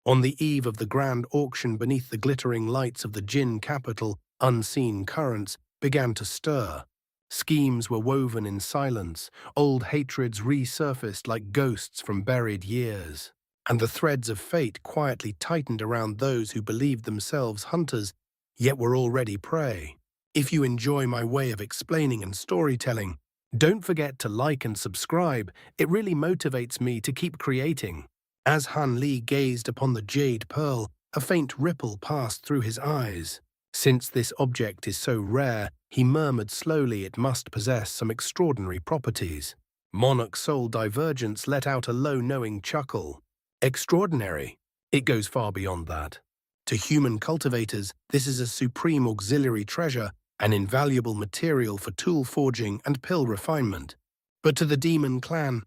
On the eve of the grand auction beneath the glittering lights of the Jin capital, unseen currents began to stir. Schemes were woven in silence, old hatreds resurfaced like ghosts from buried years, and the threads of fate quietly tightened around those who believed themselves hunters, yet were already prey. If you enjoy my way of explaining and storytelling, don't forget to like and subscribe. It really motivates me to keep creating. As Han Li gazed upon the jade pearl, a faint ripple passed through his eyes. Since this object is so rare, he murmured slowly, it must possess some extraordinary properties. Monarch's soul divergence let out a low, knowing chuckle. Extraordinary? It goes far beyond that. To human cultivators, this is a supreme auxiliary treasure, an invaluable material for tool forging and pill refinement. But to the demon clan,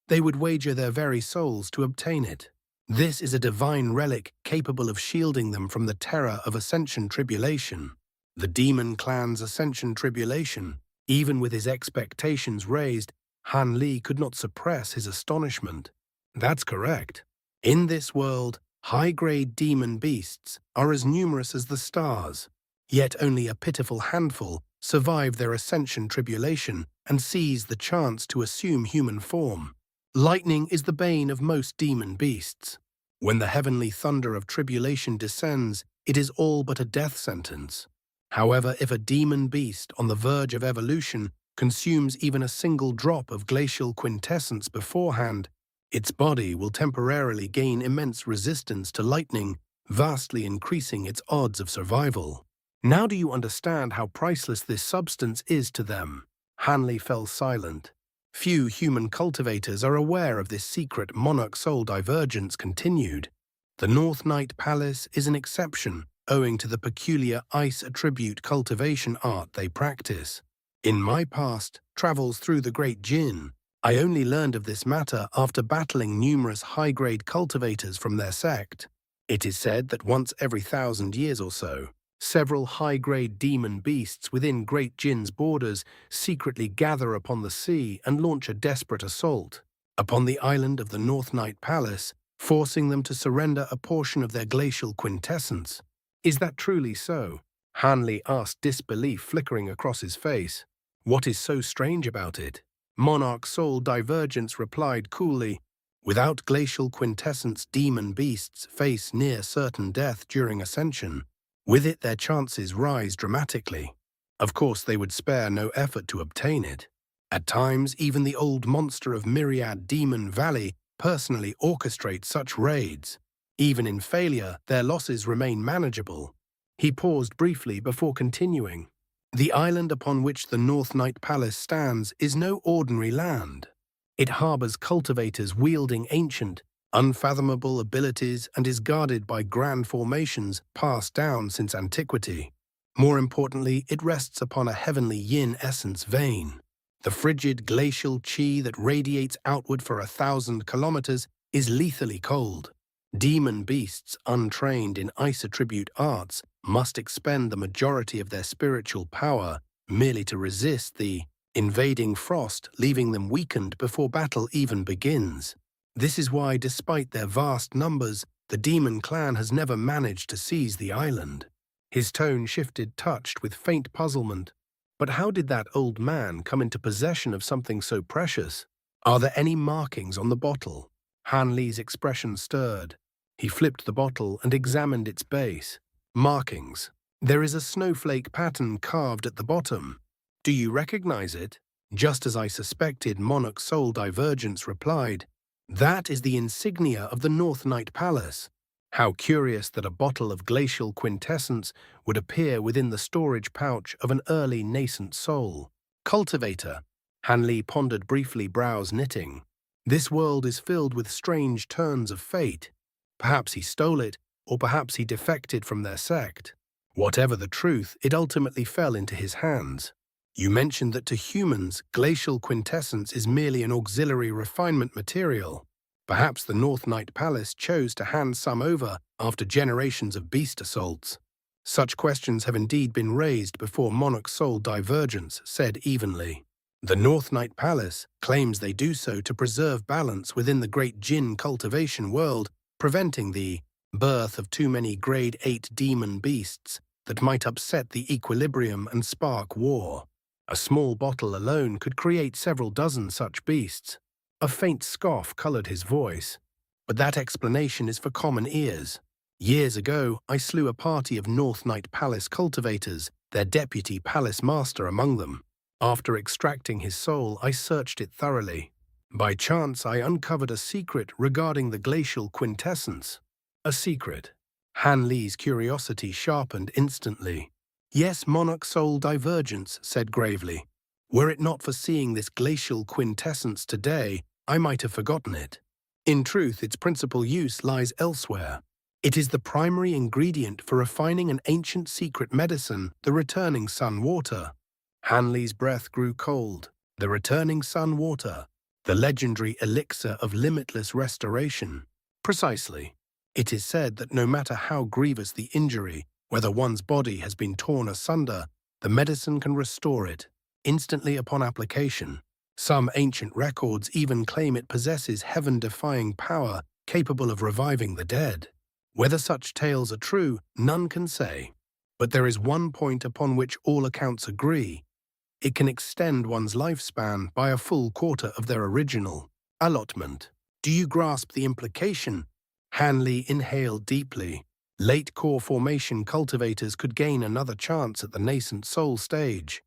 they would wager their very souls to obtain it. This is a divine relic capable of shielding them from the terror of ascension tribulation. The demon clan's ascension tribulation. Even with his expectations raised, Han Li could not suppress his astonishment. That's correct. In this world, high-grade demon beasts are as numerous as the stars, yet only a pitiful handful survive their ascension tribulation and seize the chance to assume human form. Lightning is the bane of most demon beasts. When the heavenly thunder of tribulation descends, it is all but a death sentence. However, if a demon beast on the verge of evolution consumes even a single drop of glacial quintessence beforehand, its body will temporarily gain immense resistance to lightning, vastly increasing its odds of survival. Now do you understand how priceless this substance is to them? Han Li fell silent. Few human cultivators are aware of this secret. Monarch soul divergence continued. The North Night Palace is an exception, owing to the peculiar ice attribute cultivation art they practice. In my past travels through the Great Jin, I only learned of this matter after battling numerous high-grade cultivators from their sect. It is said that once every 1,000 years or so, several high-grade demon beasts within Great Jin's borders secretly gather upon the sea and launch a desperate assault upon the island of the North Night Palace, forcing them to surrender a portion of their glacial quintessence. Is that truly so? Han Li asked, disbelief flickering across his face. What is so strange about it? Monarch Soul Divergence replied coolly, without glacial quintessence, demon beasts face near certain death during ascension. With it, their chances rise dramatically. Of course, they would spare no effort to obtain it. At times, even the old monster of Myriad Demon Valley personally orchestrates such raids. Even in failure, their losses remain manageable. He paused briefly before continuing. The island upon which the North Night Palace stands is no ordinary land. It harbors cultivators wielding ancient, unfathomable abilities and is guarded by grand formations passed down since antiquity. More importantly, it rests upon a heavenly yin essence vein. The frigid glacial chi that radiates outward for 1,000 kilometers is lethally cold. Demon beasts untrained in ice attribute arts must expend the majority of their spiritual power merely to resist the invading frost, leaving them weakened before battle even begins. This is why, despite their vast numbers, the demon clan has never managed to seize the island. His tone shifted, touched with faint puzzlement. But how did that old man come into possession of something so precious? Are there any markings on the bottle? Han Li's expression stirred. He flipped the bottle and examined its base. Markings. There is a snowflake pattern carved at the bottom. Do you recognize it? Just as I suspected, Monarch Soul Divergence replied. That is the insignia of the North Night Palace. How curious that a bottle of glacial quintessence would appear within the storage pouch of an early nascent soul. Cultivator. Han Li pondered briefly, brows knitting. This world is filled with strange turns of fate. Perhaps he stole it, or perhaps he defected from their sect. Whatever the truth, it ultimately fell into his hands. You mentioned that to humans, glacial quintessence is merely an auxiliary refinement material. Perhaps the North Night Palace chose to hand some over after generations of beast assaults. Such questions have indeed been raised before. Monarch Soul Divergence said evenly. The North Night Palace claims they do so to preserve balance within the Great Jin cultivation world, preventing the birth of too many grade 8 demon beasts that might upset the equilibrium and spark war. A small bottle alone could create several dozen such beasts. A faint scoff colored his voice. But that explanation is for common ears. Years ago, I slew a party of North Night Palace cultivators, their deputy palace master among them. After extracting his soul, I searched it thoroughly. By chance, I uncovered a secret regarding the Glacial Quintessence. A secret. Han Li's curiosity sharpened instantly. Yes, Monarch Soul Divergence said gravely. Were it not for seeing this Glacial Quintessence today, I might have forgotten it. In truth, its principal use lies elsewhere. It is the primary ingredient for refining an ancient secret medicine, the returning sun water. Han Li's breath grew cold. The returning sun water. The legendary elixir of limitless restoration. Precisely. It is said that no matter how grievous the injury, whether one's body has been torn asunder, the medicine can restore it, instantly upon application. Some ancient records even claim it possesses heaven-defying power capable of reviving the dead. Whether such tales are true, none can say. But there is one point upon which all accounts agree. It can extend one's lifespan by a full quarter of their original allotment. Do you grasp the implication? Han Li inhaled deeply. Late core formation cultivators could gain another chance at the nascent soul stage.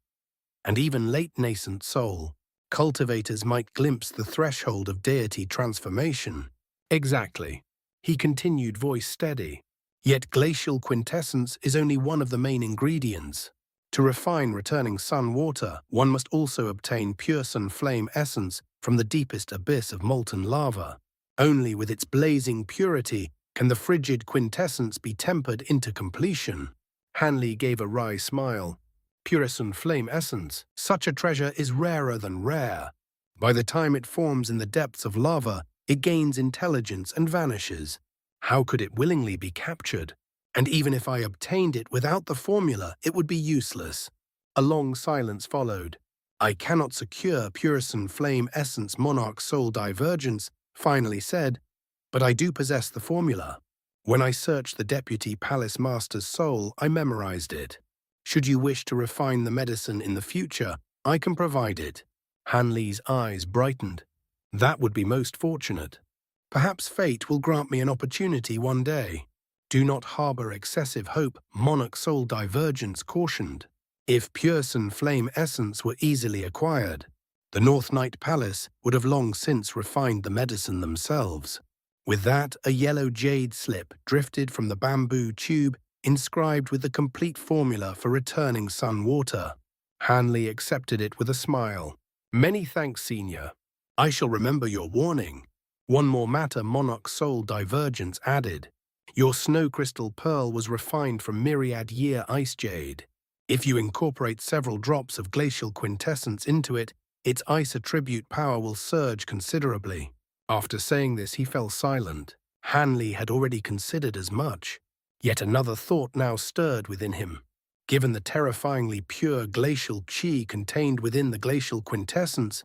And even late nascent soul, cultivators might glimpse the threshold of deity transformation. Exactly. He continued, voice steady. Yet Glacial Quintessence is only one of the main ingredients. To refine returning sun water, one must also obtain pure sun flame essence from the deepest abyss of molten lava. Only with its blazing purity can the frigid quintessence be tempered into completion. Han Li gave a wry smile. Pure sun flame essence, such a treasure is rarer than rare. By the time it forms in the depths of lava, it gains intelligence and vanishes. How could it willingly be captured? And even if I obtained it without the formula, it would be useless. A long silence followed. I cannot secure pure sun flame essence monarch soul divergence, finally said, but I do possess the formula. When I searched the deputy palace master's soul, I memorized it. Should you wish to refine the medicine in the future, I can provide it. Han Li's eyes brightened. That would be most fortunate. Perhaps fate will grant me an opportunity one day. Do not harbor excessive hope, monarch soul divergence cautioned. If pure sun flame essence were easily acquired, the North Night Palace would have long since refined the medicine themselves. With that, a yellow jade slip drifted from the bamboo tube inscribed with the complete formula for returning sun water. Han Li accepted it with a smile. Many thanks, Senior. I shall remember your warning. One more matter monarch soul divergence added. Your snow crystal pearl was refined from myriad year ice jade. If you incorporate several drops of glacial quintessence into it, its ice attribute power will surge considerably. After saying this, he fell silent. Han Li had already considered as much. Yet another thought now stirred within him. Given the terrifyingly pure glacial chi contained within the glacial quintessence,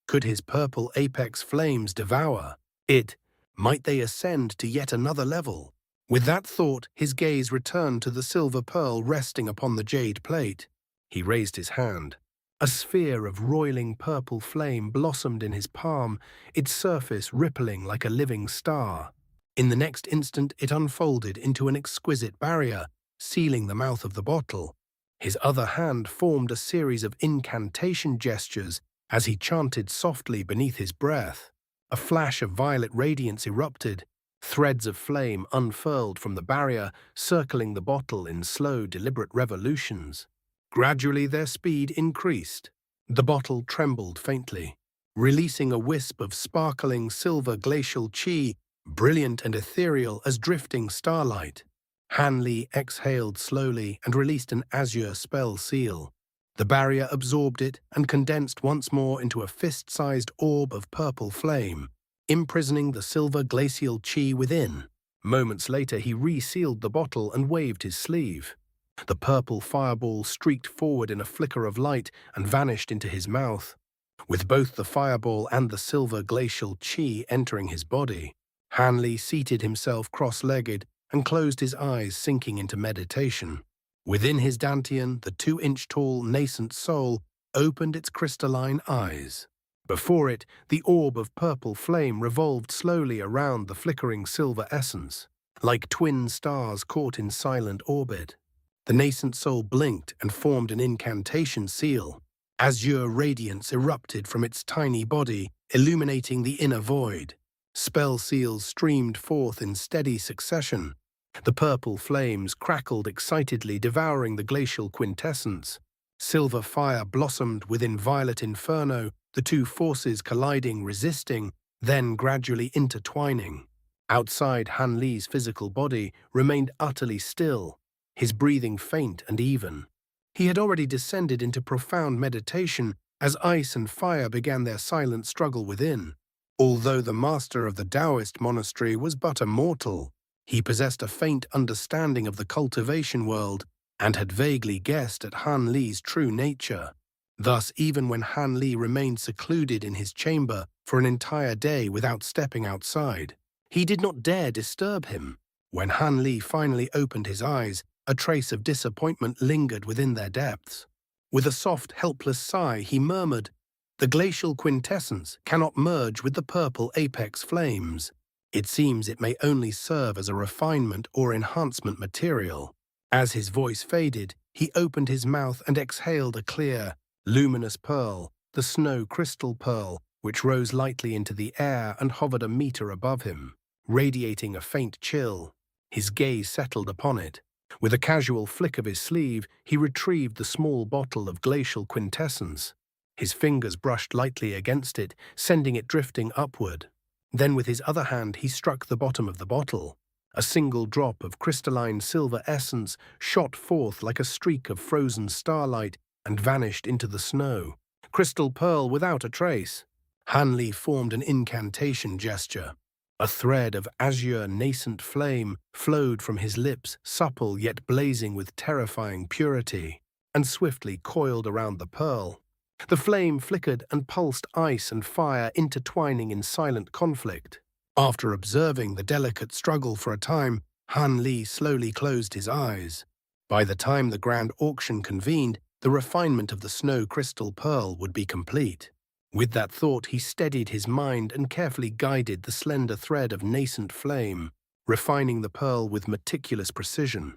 could his purple apex flames devour it? Might they ascend to yet another level? With that thought, his gaze returned to the silver pearl resting upon the jade plate. He raised his hand. A sphere of roiling purple flame blossomed in his palm, its surface rippling like a living star. In the next instant, it unfolded into an exquisite barrier, sealing the mouth of the bottle. His other hand formed a series of incantation gestures as he chanted softly beneath his breath. A flash of violet radiance erupted. Threads of flame unfurled from the barrier, circling the bottle in slow, deliberate revolutions. Gradually their speed increased. The bottle trembled faintly, releasing a wisp of sparkling silver glacial chi, brilliant and ethereal as drifting starlight. Han Li exhaled slowly and released an azure spell seal. The barrier absorbed it and condensed once more into a fist-sized orb of purple flame, imprisoning the silver glacial chi within. Moments later, he resealed the bottle and waved his sleeve. The purple fireball streaked forward in a flicker of light and vanished into his mouth, with both the fireball and the silver glacial chi entering his body. Hanli seated himself cross-legged and closed his eyes, sinking into meditation. Within his dantian, the 2-inch-tall nascent soul opened its crystalline eyes. Before it, the orb of purple flame revolved slowly around the flickering silver essence, like twin stars caught in silent orbit. The nascent soul blinked and formed an incantation seal. Azure radiance erupted from its tiny body, illuminating the inner void. Spell seals streamed forth in steady succession. The purple flames crackled excitedly, devouring the glacial quintessence. Silver fire blossomed within violet inferno, the two forces colliding, resisting, then gradually intertwining. Outside, Han Li's physical body remained utterly still, his breathing faint and even. He had already descended into profound meditation as ice and fire began their silent struggle within. Although the master of the Taoist monastery was but a mortal, he possessed a faint understanding of the cultivation world and had vaguely guessed at Han Li's true nature. Thus, even when Han Li remained secluded in his chamber for an entire day without stepping outside, he did not dare disturb him. When Han Li finally opened his eyes, a trace of disappointment lingered within their depths. With a soft, helpless sigh, he murmured, "The glacial quintessence cannot merge with the purple apex flames. It seems it may only serve as a refinement or enhancement material." As his voice faded, he opened his mouth and exhaled a clear, luminous pearl, the snow crystal pearl, which rose lightly into the air and hovered a meter above him, radiating a faint chill. His gaze settled upon it. With a casual flick of his sleeve, he retrieved the small bottle of glacial quintessence. His fingers brushed lightly against it, sending it drifting upward. Then with his other hand he struck the bottom of the bottle. A single drop of crystalline silver essence shot forth like a streak of frozen starlight and vanished into the snow. Crystal pearl without a trace. Han Li formed an incantation gesture. A thread of azure nascent flame flowed from his lips, supple yet blazing with terrifying purity, and swiftly coiled around the pearl. The flame flickered and pulsed, ice and fire intertwining in silent conflict. After observing the delicate struggle for a time, Han Li slowly closed his eyes. By the time the grand auction convened, the refinement of the snow crystal pearl would be complete. With that thought, he steadied his mind and carefully guided the slender thread of nascent flame, refining the pearl with meticulous precision.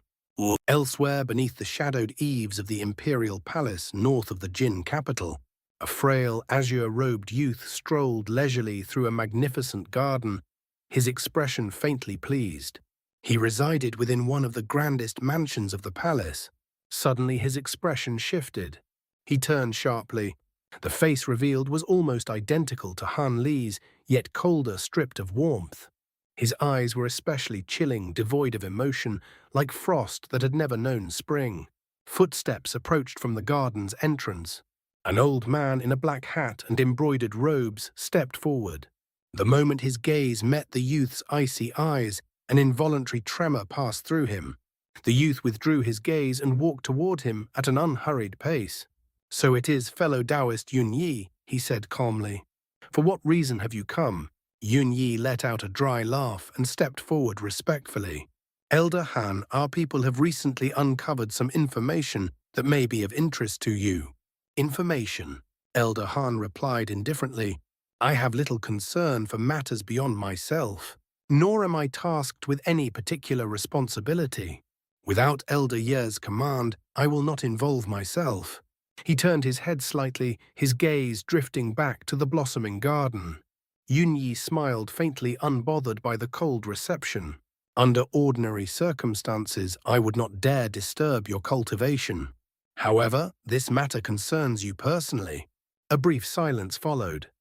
Elsewhere, beneath the shadowed eaves of the imperial palace north of the Jin capital, a frail, azure-robed youth strolled leisurely through a magnificent garden, his expression faintly pleased. He resided within one of the grandest mansions of the palace. Suddenly his expression shifted. He turned sharply. The face revealed was almost identical to Han Li's, yet colder, stripped of warmth. His eyes were especially chilling, devoid of emotion, like frost that had never known spring. Footsteps approached from the garden's entrance. An old man in a black hat and embroidered robes stepped forward. The moment his gaze met the youth's icy eyes, an involuntary tremor passed through him. The youth withdrew his gaze and walked toward him at an unhurried pace. "So it is fellow Taoist Yun Yi," he said calmly. "For what reason have you come?" Yun Yi let out a dry laugh and stepped forward respectfully. "Elder Han, our people have recently uncovered some information that may be of interest to you." "Information?" Elder Han replied indifferently. "I have little concern for matters beyond myself, nor am I tasked with any particular responsibility. Without Elder Ye's command, I will not involve myself." He turned his head slightly, his gaze drifting back to the blossoming garden. Yun Yi smiled faintly, unbothered by the cold reception. "Under ordinary circumstances, I would not dare disturb your cultivation. However, this matter concerns you personally." A brief silence followed.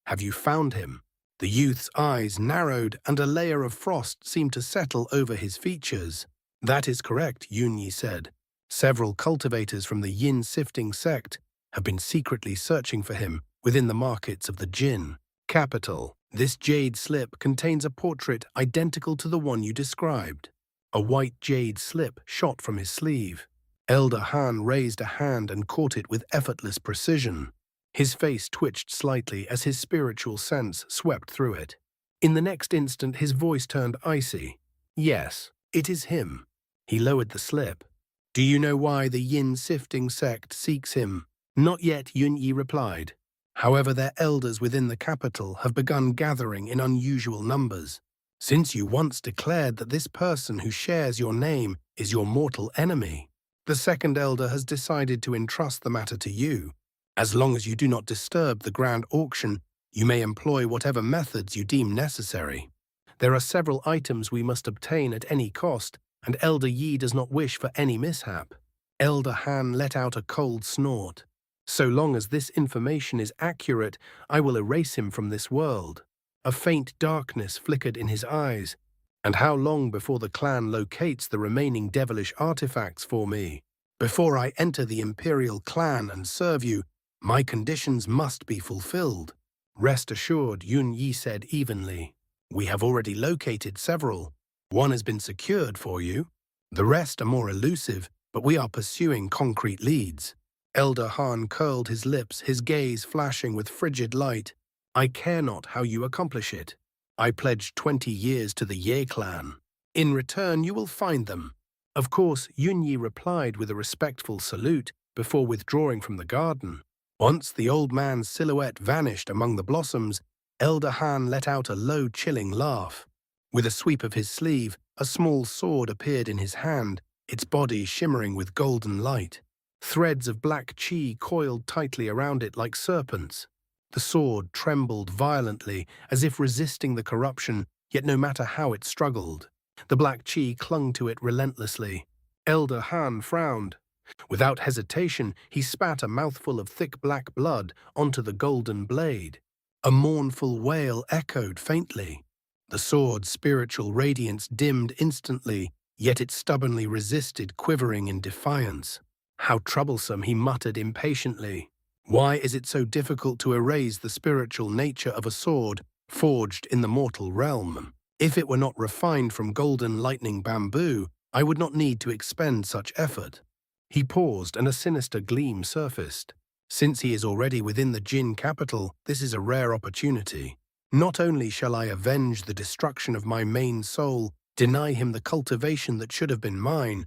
"Have you found him?" The youth's eyes narrowed and a layer of frost seemed to settle over his features. "That is correct," Yun Yi said. "Several cultivators from the Yin Sifting Sect have been secretly searching for him within the markets of the Jin capital. This jade slip contains a portrait identical to the one you described." A white jade slip shot from his sleeve. Elder Han raised a hand and caught it with effortless precision. His face twitched slightly as his spiritual sense swept through it. In the next instant, his voice turned icy. Yes, it is him. He lowered the slip. Do you know why the Yin Sifting Sect seeks him? Not yet, Yun Yi replied. However, their elders within the capital have begun gathering in unusual numbers. Since you once declared that this person who shares your name is your mortal enemy, the second elder has decided to entrust the matter to you. As long as you do not disturb the grand auction, you may employ whatever methods you deem necessary. There are several items we must obtain at any cost, and Elder Yi does not wish for any mishap. Elder Han let out a cold snort. So long as this information is accurate, I will erase him from this world. A faint darkness flickered in his eyes. And how long before the clan locates the remaining devilish artifacts for me? Before I enter the Imperial clan and serve you, my conditions must be fulfilled. Rest assured, Yun Yi said evenly. We have already located several. One has been secured for you. The rest are more elusive, but we are pursuing concrete leads. Elder Han curled his lips, his gaze flashing with frigid light. I care not how you accomplish it. I pledged 20 years to the Ye clan. In return, you will find them. Of course, Yun Yi replied with a respectful salute before withdrawing from the garden. Once the old man's silhouette vanished among the blossoms, Elder Han let out a low, chilling laugh. With a sweep of his sleeve, a small sword appeared in his hand, its body shimmering with golden light. Threads of black chi coiled tightly around it like serpents. The sword trembled violently, as if resisting the corruption, yet no matter how it struggled, the black chi clung to it relentlessly. Elder Han frowned. Without hesitation, he spat a mouthful of thick black blood onto the golden blade. A mournful wail echoed faintly. The sword's spiritual radiance dimmed instantly, yet it stubbornly resisted, quivering in defiance. How troublesome, he muttered impatiently. Why is it so difficult to erase the spiritual nature of a sword forged in the mortal realm? If it were not refined from golden lightning bamboo, I would not need to expend such effort. He paused, and a sinister gleam surfaced. Since he is already within the Jin capital, this is a rare opportunity. Not only shall I avenge the destruction of my main soul, deny him the cultivation that should have been mine,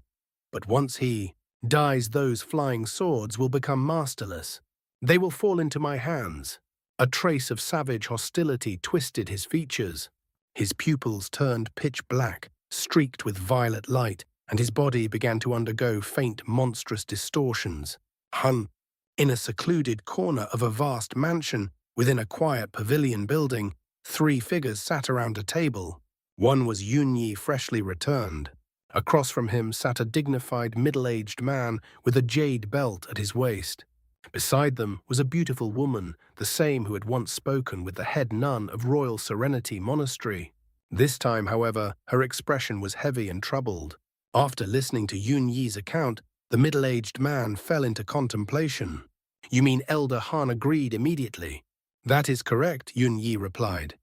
but once he dies, those flying swords will become masterless. They will fall into my hands. A trace of savage hostility twisted his features. His pupils turned pitch black, streaked with violet light, and his body began to undergo faint, monstrous distortions. In a secluded corner of a vast mansion, within a quiet pavilion building, 3 figures sat around a table. One was Yun Yi, freshly returned. Across from him sat a dignified, middle-aged man with a jade belt at his waist. Beside them was a beautiful woman, the same who had once spoken with the head nun of Royal Serenity Monastery. This time, however, her expression was heavy and troubled. After listening to Yun Yi's account, the middle-aged man fell into contemplation. You mean Elder Han agreed immediately? That is correct, Yun Yi replied.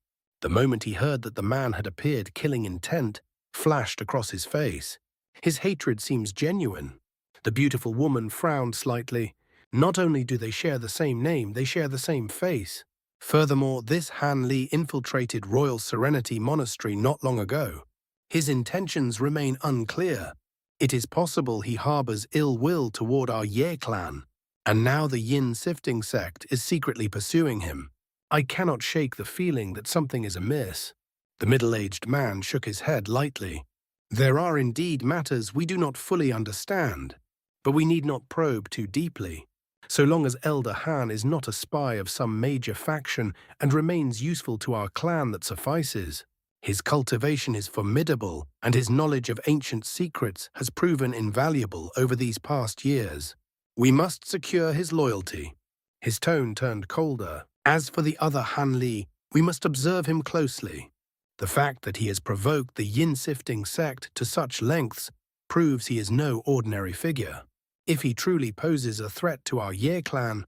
The moment he heard that the man had appeared killing intent, flashed across his face. His hatred seems genuine. The beautiful woman frowned slightly. Not only do they share the same name, they share the same face. Furthermore, this Han Li infiltrated Royal Serenity Monastery not long ago. His intentions remain unclear. It is possible he harbors ill will toward our Ye clan, and now the Yin Sifting Sect is secretly pursuing him. I cannot shake the feeling that something is amiss. The middle-aged man shook his head lightly. There are indeed matters we do not fully understand, but we need not probe too deeply. So long as Elder Han is not a spy of some major faction and remains useful to our clan, that suffices. His cultivation is formidable, and his knowledge of ancient secrets has proven invaluable over these past years. We must secure his loyalty. His tone turned colder. As for the other Han Li, we must observe him closely. The fact that he has provoked the Yin Sifting Sect to such lengths proves he is no ordinary figure. If he truly poses a threat to our Ye clan,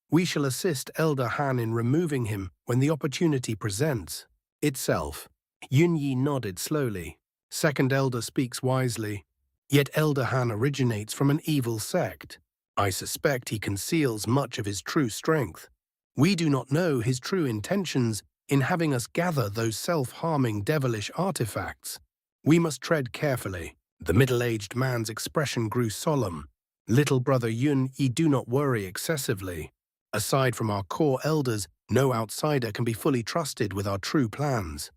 we shall assist Elder Han in removing him when the opportunity presents itself. Yun Yi nodded slowly. Second Elder speaks wisely. Yet Elder Han originates from an evil sect. I suspect he conceals much of his true strength. We do not know his true intentions, in having us gather those self-harming devilish artifacts. We must tread carefully. The middle-aged man's expression grew solemn. Little brother Yun Yi, do not worry excessively. Aside from our core elders, no outsider can be fully trusted with our true plans.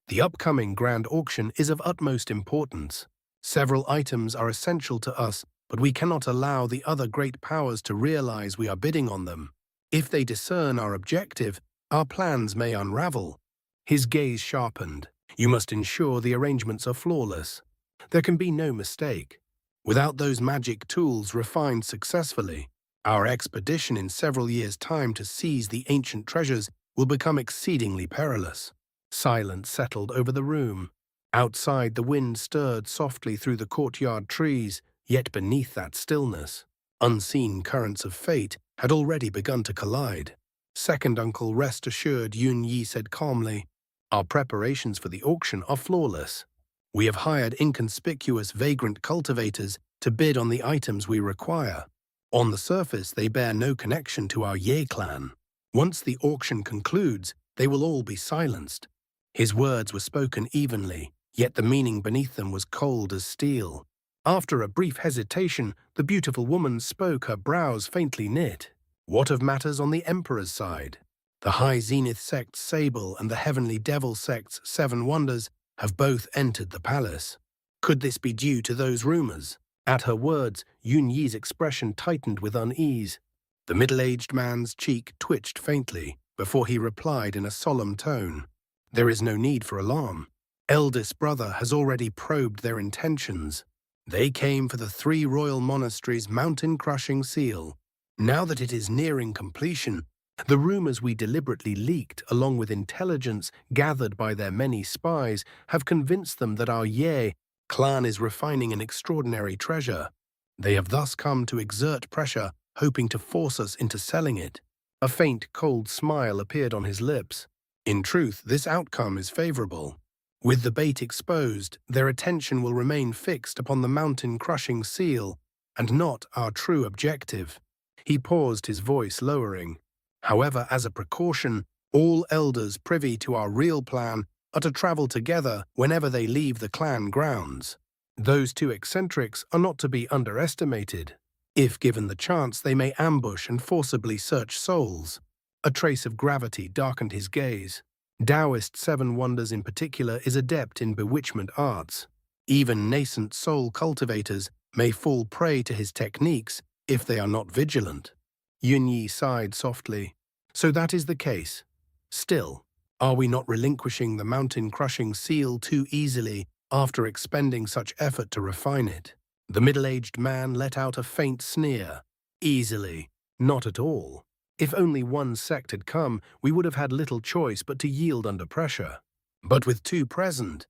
The upcoming grand auction is of utmost importance. Several items are essential to us, but we cannot allow the other great powers to realize we are bidding on them. If they discern our objective, our plans may unravel. His gaze sharpened. You must ensure the arrangements are flawless. There can be no mistake. Without those magic tools refined successfully, our expedition in several years' time to seize the ancient treasures will become exceedingly perilous. Silence settled over the room. Outside, the wind stirred softly through the courtyard trees, yet beneath that stillness, unseen currents of fate had already begun to collide. Second uncle, rest assured, Yun Yi said calmly. Our preparations for the auction are flawless. We have hired inconspicuous, vagrant cultivators to bid on the items we require. On the surface, they bear no connection to our Ye clan. Once the auction concludes, they will all be silenced. His words were spoken evenly, yet the meaning beneath them was cold as steel. After a brief hesitation, the beautiful woman spoke, her brows faintly knit. What of matters on the Emperor's side? The High Zenith Sect's Sable and the Heavenly Devil Sect's Seven Wonders have both entered the palace. Could this be due to those rumors? At her words, Yun Yi's expression tightened with unease. The middle-aged man's cheek twitched faintly before he replied in a solemn tone. There is no need for alarm. Eldest brother has already probed their intentions. They came for the 3 royal monasteries' mountain-crushing seal. Now that it is nearing completion, the rumors we deliberately leaked, along with intelligence gathered by their many spies, have convinced them that our Ye clan is refining an extraordinary treasure. They have thus come to exert pressure, hoping to force us into selling it. A faint, cold smile appeared on his lips. In truth, this outcome is favorable. With the bait exposed, their attention will remain fixed upon the mountain-crushing seal, and not our true objective. He paused, his voice lowering. However, as a precaution, all elders privy to our real plan are to travel together whenever they leave the clan grounds. Those 2 eccentrics are not to be underestimated. If given the chance, they may ambush and forcibly search souls. A trace of gravity darkened his gaze. Taoist Seven Wonders in particular is adept in bewitchment arts. Even nascent soul cultivators may fall prey to his techniques if they are not vigilant. Yun Yi sighed softly. So that is the case. Still, are we not relinquishing the mountain-crushing seal too easily after expending such effort to refine it? The middle-aged man let out a faint sneer. Easily? Not at all. If only one sect had come, we would have had little choice but to yield under pressure. But with 2 present,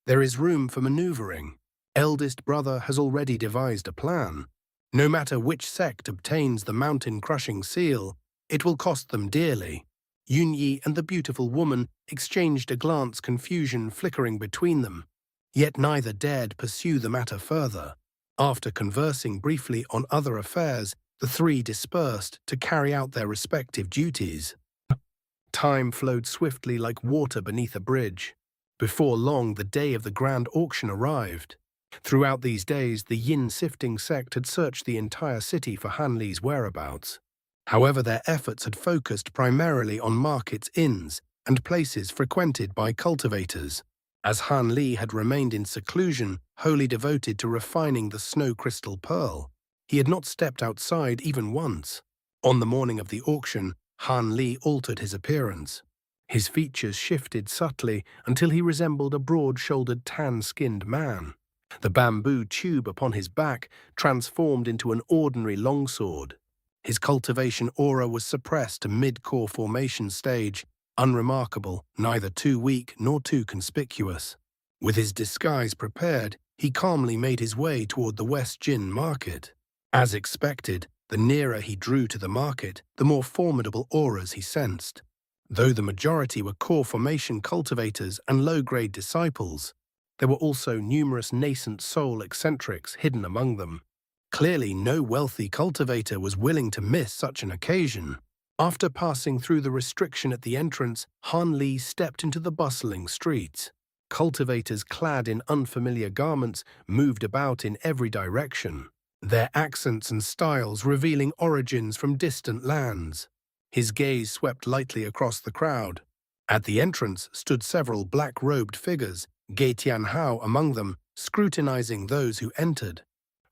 there is room for maneuvering. Eldest brother has already devised a plan. No matter which sect obtains the mountain-crushing seal, it will cost them dearly. Yun Yi and the beautiful woman exchanged a glance, confusion flickering between them. Yet neither dared pursue the matter further. After conversing briefly on other affairs, the 3 dispersed to carry out their respective duties. Time flowed swiftly like water beneath a bridge. Before long, the day of the grand auction arrived. Throughout these days, the Yin Sifting Sect had searched the entire city for Han Li's whereabouts. However, their efforts had focused primarily on markets, inns, and places frequented by cultivators. As Han Li had remained in seclusion, wholly devoted to refining the snow crystal pearl, he had not stepped outside even once. On the morning of the auction, Han Li altered his appearance. His features shifted subtly until he resembled a broad-shouldered, tan-skinned man. The bamboo tube upon his back transformed into an ordinary longsword. His cultivation aura was suppressed to mid-core formation stage, unremarkable, neither too weak nor too conspicuous. With his disguise prepared, he calmly made his way toward the West Jin market. As expected, the nearer he drew to the market, the more formidable auras he sensed. Though the majority were core formation cultivators and low-grade disciples, there were also numerous nascent soul eccentrics hidden among them. Clearly, no wealthy cultivator was willing to miss such an occasion. After passing through the restriction at the entrance, Han Li stepped into the bustling streets. Cultivators clad in unfamiliar garments moved about in every direction, their accents and styles revealing origins from distant lands. His gaze swept lightly across the crowd. At the entrance stood several black-robed figures, Ge Tianhao among them, scrutinizing those who entered.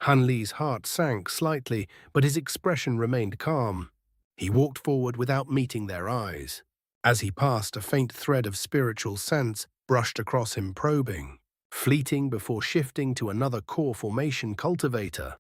Han Li's heart sank slightly, but his expression remained calm. He walked forward without meeting their eyes. As he passed, a faint thread of spiritual sense brushed across him, probing, fleeting before shifting to another core formation cultivator.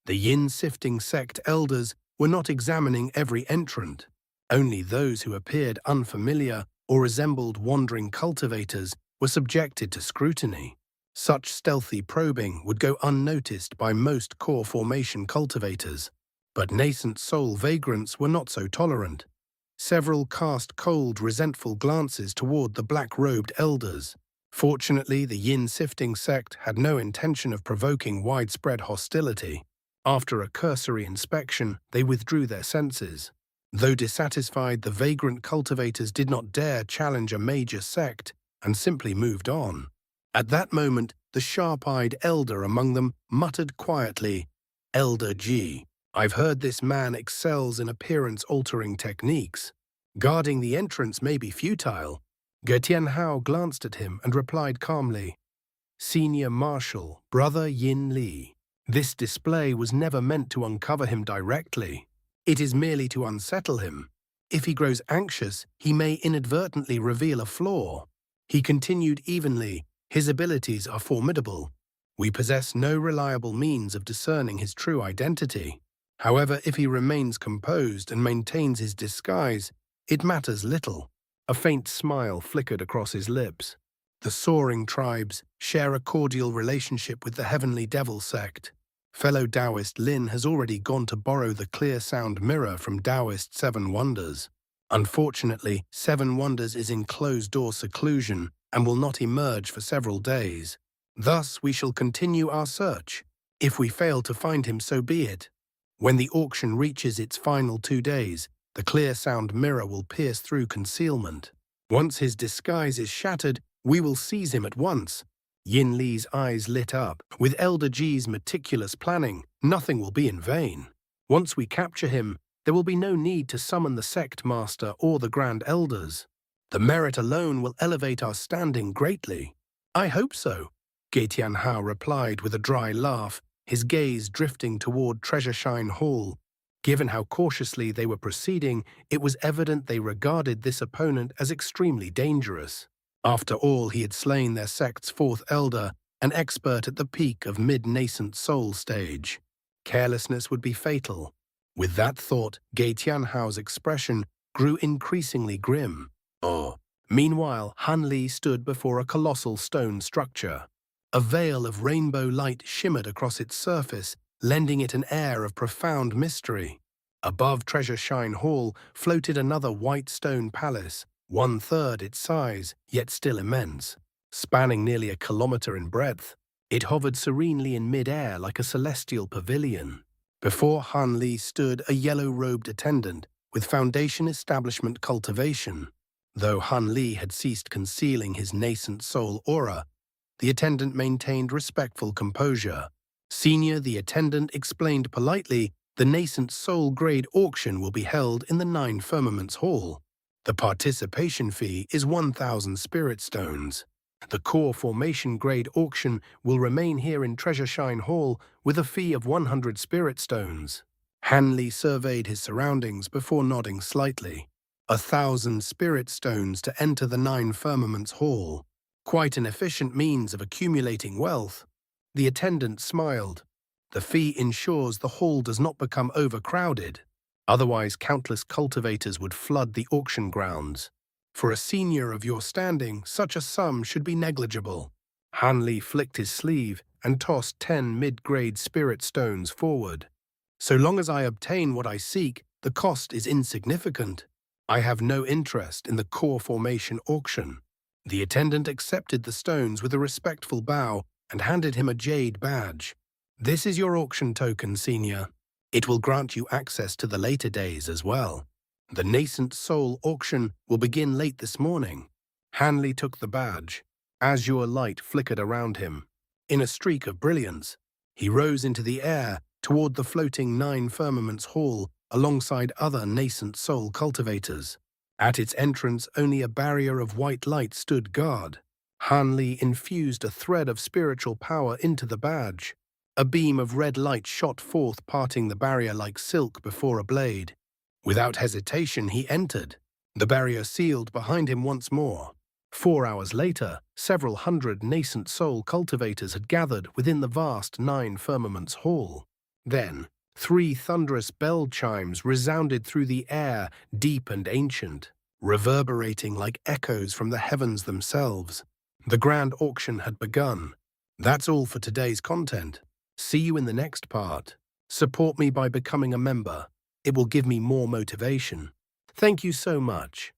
The Yin Sifting Sect elders were not examining every entrant. Only those who appeared unfamiliar or resembled wandering cultivators were subjected to scrutiny. Such stealthy probing would go unnoticed by most core formation cultivators. But nascent soul vagrants were not so tolerant. Several cast cold, resentful glances toward the black-robed elders. Fortunately, the Yin Sifting Sect had no intention of provoking widespread hostility. After a cursory inspection, they withdrew their senses. Though dissatisfied, the vagrant cultivators did not dare challenge a major sect and simply moved on. At that moment, the sharp-eyed elder among them muttered quietly, "Elder Ji, I've heard this man excels in appearance-altering techniques. Guarding the entrance may be futile." Ge Tianhao glanced at him and replied calmly, "Senior Marshal, Brother Yin Li, this display was never meant to uncover him directly. It is merely to unsettle him. If he grows anxious, he may inadvertently reveal a flaw." He continued evenly, "His abilities are formidable. We possess no reliable means of discerning his true identity. However, if he remains composed and maintains his disguise, it matters little." A faint smile flickered across his lips. The soaring tribes share a cordial relationship with the Heavenly Devil sect. Fellow Taoist Lin has already gone to borrow the clear sound mirror from Taoist Seven Wonders. Unfortunately, Seven Wonders is in closed-door seclusion and will not emerge for several days. Thus, we shall continue our search. If we fail to find him, so be it. When the auction reaches its final 2 days, the clear sound mirror will pierce through concealment. Once his disguise is shattered, we will seize him at once. Yin Li's eyes lit up. With Elder Ji's meticulous planning, nothing will be in vain. Once we capture him, there will be no need to summon the sect master or the grand elders. The merit alone will elevate our standing greatly. "I hope so," Ge Tianhao replied with a dry laugh, his gaze drifting toward Treasure Shine Hall. Given how cautiously they were proceeding, it was evident they regarded this opponent as extremely dangerous. After all, he had slain their sect's 4th elder, an expert at the peak of mid-nascent soul stage. Carelessness would be fatal. With that thought, Ge Tianhao's expression grew increasingly grim. Oh. Meanwhile, Han Li stood before a colossal stone structure. A veil of rainbow light shimmered across its surface, lending it an air of profound mystery. Above Treasure Shine Hall floated another white stone palace, 1/3 its size, yet still immense. Spanning nearly a kilometer in breadth, it hovered serenely in mid-air like a celestial pavilion. Before Han Li stood a yellow-robed attendant with Foundation Establishment Cultivation. Though Han Li had ceased concealing his nascent soul aura, the attendant maintained respectful composure. "Senior," the attendant explained politely, "the nascent soul grade auction will be held in the 9 Firmaments Hall. The participation fee is 1,000 spirit stones. The core formation grade auction will remain here in Treasure Shine Hall with a fee of 100 spirit stones." Han Li surveyed his surroundings before nodding slightly. 1,000 spirit stones to enter the 9 Firmaments Hall. Quite an efficient means of accumulating wealth. The attendant smiled. The fee ensures the hall does not become overcrowded. Otherwise, countless cultivators would flood the auction grounds. For a senior of your standing, such a sum should be negligible. Han Li flicked his sleeve and tossed 10 mid-grade spirit stones forward. "So long as I obtain what I seek, the cost is insignificant. I have no interest in the core formation auction." The attendant accepted the stones with a respectful bow and handed him a jade badge. "This is your auction token, senior. It will grant you access to the later days as well." The Nascent Soul auction will begin late this morning. Hanley took the badge. Azure light flickered around him. In a streak of brilliance, he rose into the air toward the floating 9 Firmaments hall alongside other nascent soul cultivators. At its entrance, only a barrier of white light stood guard. Hanley infused a thread of spiritual power into the badge. A beam of red light shot forth, parting the barrier like silk before a blade. Without hesitation, he entered. The barrier sealed behind him once more. 4 hours later, several hundred nascent soul cultivators had gathered within the vast 9 Firmaments hall. Then, 3 thunderous bell chimes resounded through the air, deep and ancient, reverberating like echoes from the heavens themselves. The grand auction had begun. That's all for today's content. See you in the next part. Support me by becoming a member. It will give me more motivation. Thank you so much.